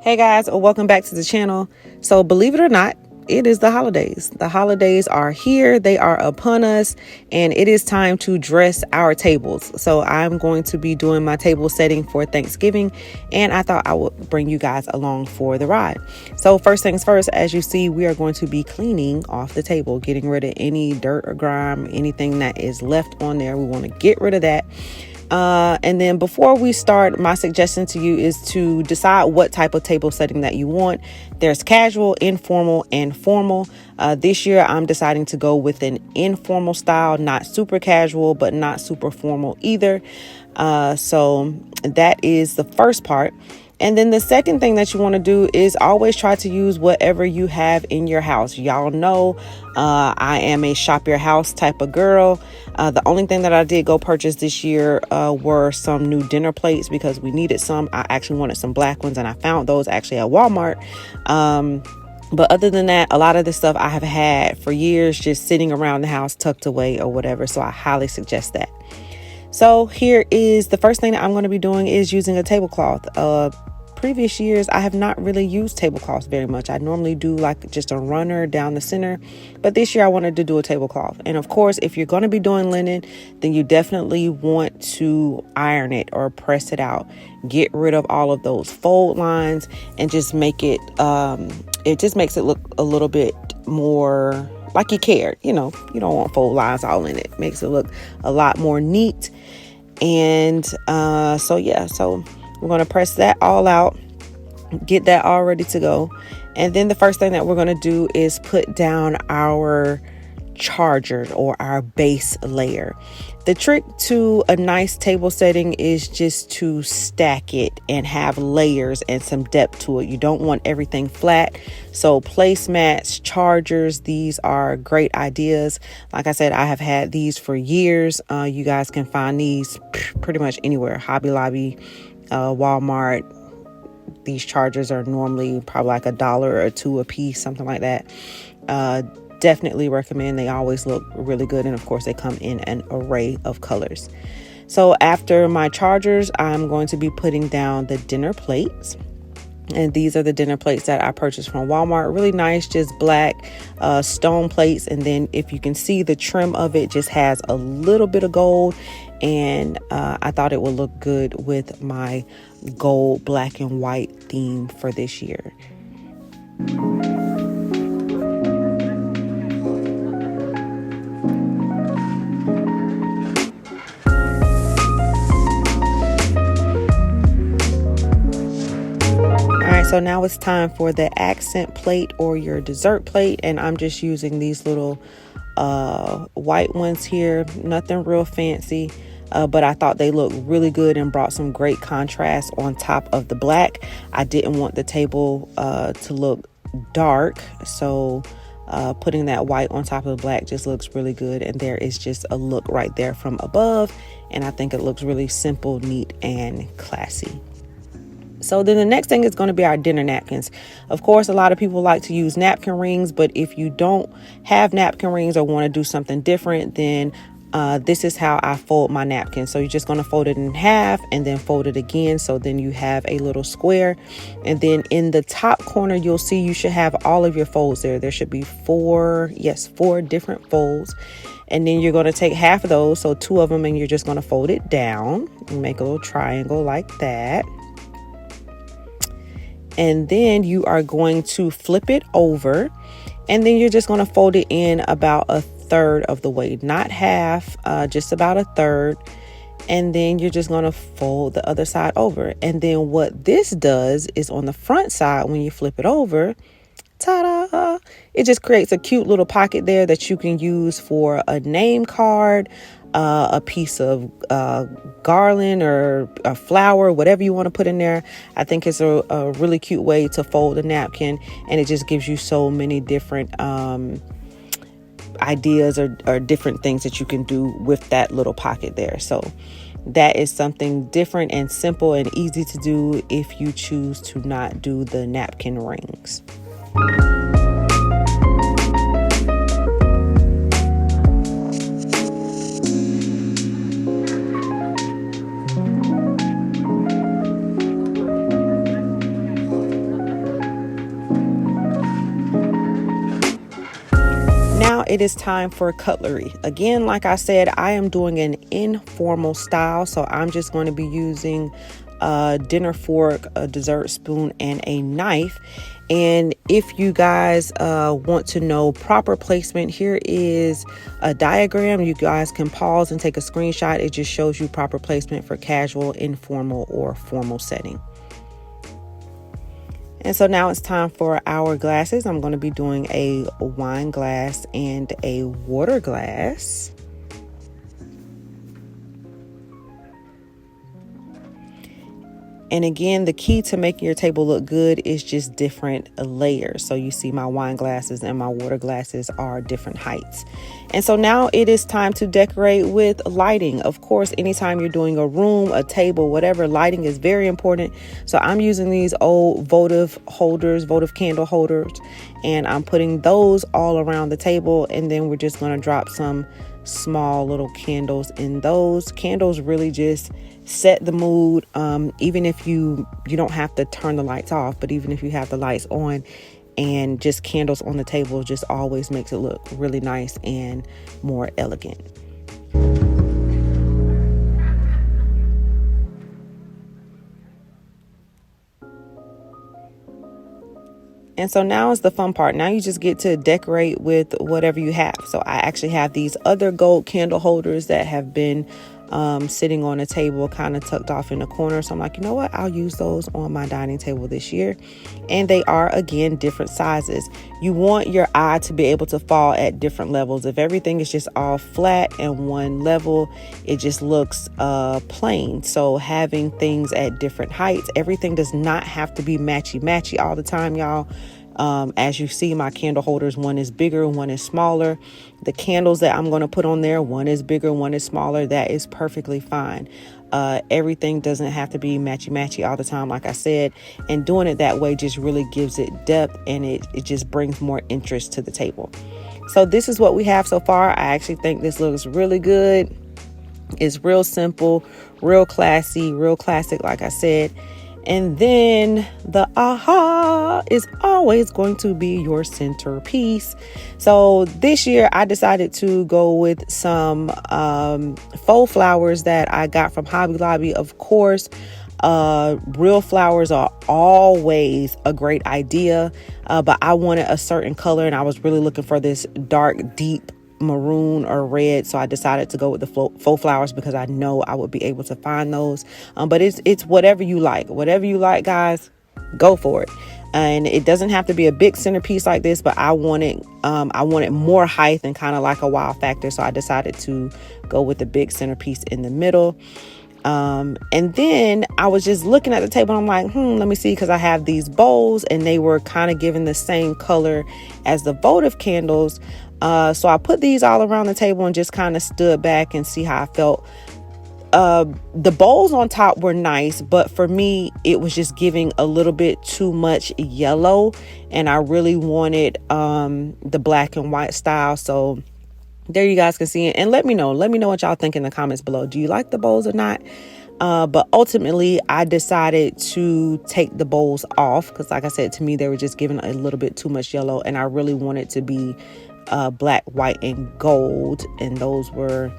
Hey guys, welcome back to the channel. So believe it or not, it is the holidays. The holidays are here, they are upon us, and it is time to dress our tables. So I'm going to be doing my table setting for Thanksgiving, and I thought I would bring you guys along for the ride. So first things first, as you see, we are going to be cleaning off the table, getting rid of any dirt or grime, anything that is left on there. We want to get rid of that. And then before we start, my suggestion to you is to decide what type of table setting that you want. There's casual, informal, and formal. This year, I'm deciding to go with an informal style, not super casual, but not super formal either. So that is the first part. And then the second thing that you want to do is always try to use whatever you have in your house. Y'all know I am a shop your house type of girl. The only thing that I did go purchase this year were some new dinner plates because we needed some. I actually wanted some black ones and I found those actually at Walmart. But other than that, a lot of the stuff I have had for years just sitting around the house tucked away or whatever. So I highly suggest that. So here is the first thing that I'm going to be doing is using a tablecloth. Previous years, I have not really used tablecloths very much. I normally do like just a runner down the center, but this year I wanted to do a tablecloth. And of course, if you're going to be doing linen, then you definitely want to iron it or press it out. Get rid of all of those fold lines and just make it, it just makes it look a little bit more like you cared. You know, you don't want fold lines all in it. Makes it look a lot more neat. And so we're going to press that all out, get that all ready to go. And then the first thing that we're going to do is put down our charger or our base layer. The trick to a nice table setting is just to stack it and have layers and some depth to it. You don't want everything flat. So placemats, chargers, these are great ideas. Like I said, I have had these for years. You guys can find these pretty much anywhere. Hobby Lobby, Walmart. These chargers are normally probably like $1 or $2 a piece, something like that. Definitely recommend. They always look really good, and of course they come in an array of colors. So after my chargers, I'm going to be putting down the dinner plates. And these are the dinner plates that I purchased from Walmart. Really nice, just black stone plates. And then if you can see, the trim of it just has a little bit of gold. And I thought it would look good with my gold, black, and white theme for this year. So now it's time for the accent plate or your dessert plate. And I'm just using these little white ones here. Nothing real fancy, but I thought they looked really good and brought some great contrast on top of the black. I didn't want the table to look dark. So putting that white on top of the black just looks really good. And there is just a look right there from above. And I think it looks really simple, neat, and classy. So then the next thing is going to be our dinner napkins. Of course, a lot of people like to use napkin rings, but if you don't have napkin rings or want to do something different, then this is how I fold my napkin. So you're just going to fold it in half and then fold it again. So then you have a little square. And then in the top corner, you'll see you should have all of your folds there. There should be four different folds. And then you're going to take half of those, so 2 of them, and you're just going to fold it down and make a little triangle like that. And then you are going to flip it over, and then you're just going to fold it in about 1/3 of the way, not half, just about 1/3. And then you're just going to fold the other side over. And then what this does is on the front side, when you flip it over, ta-da, it just creates a cute little pocket there that you can use for a name card, a piece of garland or a flower, whatever you want to put in there. I think it's a really cute way to fold a napkin, and it just gives you so many different ideas or different things that you can do with that little pocket there. So that is something different and simple and easy to do if you choose to not do the napkin rings. it is time for cutlery. Again, like I said, I am doing an informal style, so I'm just going to be using a dinner fork, a dessert spoon, and a knife. And if you guys want to know proper placement, here is a diagram. You guys can pause and take a screenshot. It just shows you proper placement for casual, informal, or formal setting. And so now it's time for our glasses. I'm going to be doing a wine glass and a water glass. And again, the key to making your table look good is just different layers. So you see my wine glasses and my water glasses are different heights. And so now it is time to decorate with lighting. Of course, anytime you're doing a room, a table, whatever, lighting is very important. So I'm using these old votive candle holders, and I'm putting those all around the table. And then we're just going to drop some small little candles in those. Candles really just set the mood. Even if you don't have to turn the lights off, but even if you have the lights on, and just candles on the table just always makes it look really nice and more elegant. And so now is the fun part. Now you just get to decorate with whatever you have. So I actually have these other gold candle holders that have been sitting on a table kind of tucked off in the corner. So I'm like, you know what? I'll use those on my dining table this year. And they are, again, different sizes. You want your eye to be able to fall at different levels. If everything is just all flat and one level, it just looks plain. So having things at different heights, everything does not have to be matchy all the time, y'all. As you see, my candle holders, one is bigger, one is smaller. The candles that I'm going to put on there, one is bigger, one is smaller. That is perfectly fine. Everything doesn't have to be matchy all the time, like I said, and doing it that way just really gives it depth, and it just brings more interest to the table. So this is what we have so far. I actually think this looks really good. It's real simple, real classy, real classic, like I said. And then the aha is always going to be your centerpiece. So this year I decided to go with some faux flowers that I got from Hobby Lobby. Of course, real flowers are always a great idea, but I wanted a certain color, and I was really looking for this dark, deep maroon or red, so I decided to go with the faux flowers because I know I would be able to find those. But it's whatever you like, guys, go for it. And it doesn't have to be a big centerpiece like this, but I wanted more height and kind of like a wow factor, so I decided to go with the big centerpiece in the middle. And then I was just looking at the table, and I'm like, let me see, because I have these bowls and they were kind of giving the same color as the votive candles. So I put these all around the table and just kind of stood back and see how I felt. The bowls on top were nice, but for me, it was just giving a little bit too much yellow, and I really wanted the black and white style. So there you guys can see it, and let me know what y'all think in the comments below. Do you like the bowls or not? But ultimately I decided to take the bowls off because, like I said, to me they were just giving a little bit too much yellow, and I really wanted to be black, white, and gold, and those were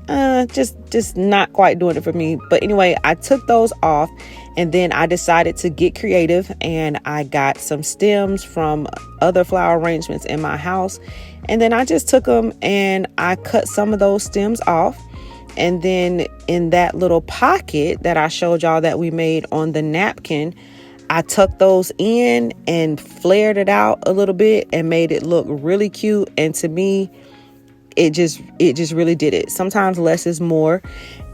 just not quite doing it for me. But anyway, I took those off, and then I decided to get creative, and I got some stems from other flower arrangements in my house, and then I just took them and I cut some of those stems off. And then in that little pocket that I showed y'all that we made on the napkin, I tucked those in and flared it out a little bit and made it look really cute. And to me, it just really did it. Sometimes less is more,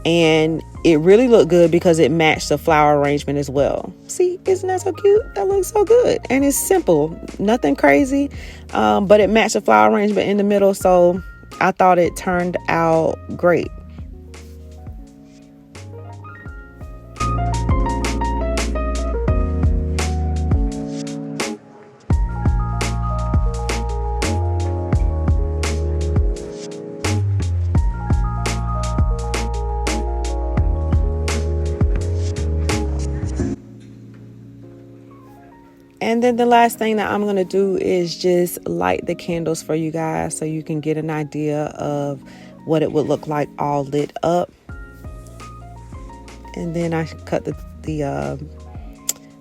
and it really looked good because it matched the flower arrangement as well. See, isn't that so cute? That looks so good, and it's simple, nothing crazy, but it matched the flower arrangement in the middle, so I thought it turned out great. And then the last thing that I'm going to do is just light the candles for you guys so you can get an idea of what it would look like all lit up. And then I cut the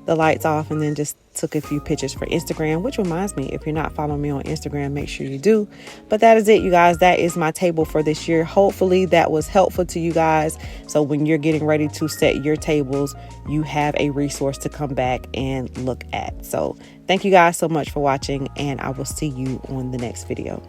lights off and then just took a few pictures for Instagram, which reminds me, if you're not following me on Instagram, make sure you do. But that is it, you guys. That is my table for this year. Hopefully that was helpful to you guys. So when you're getting ready to set your tables, you have a resource to come back and look at. So thank you guys so much for watching, and I will see you on the next video.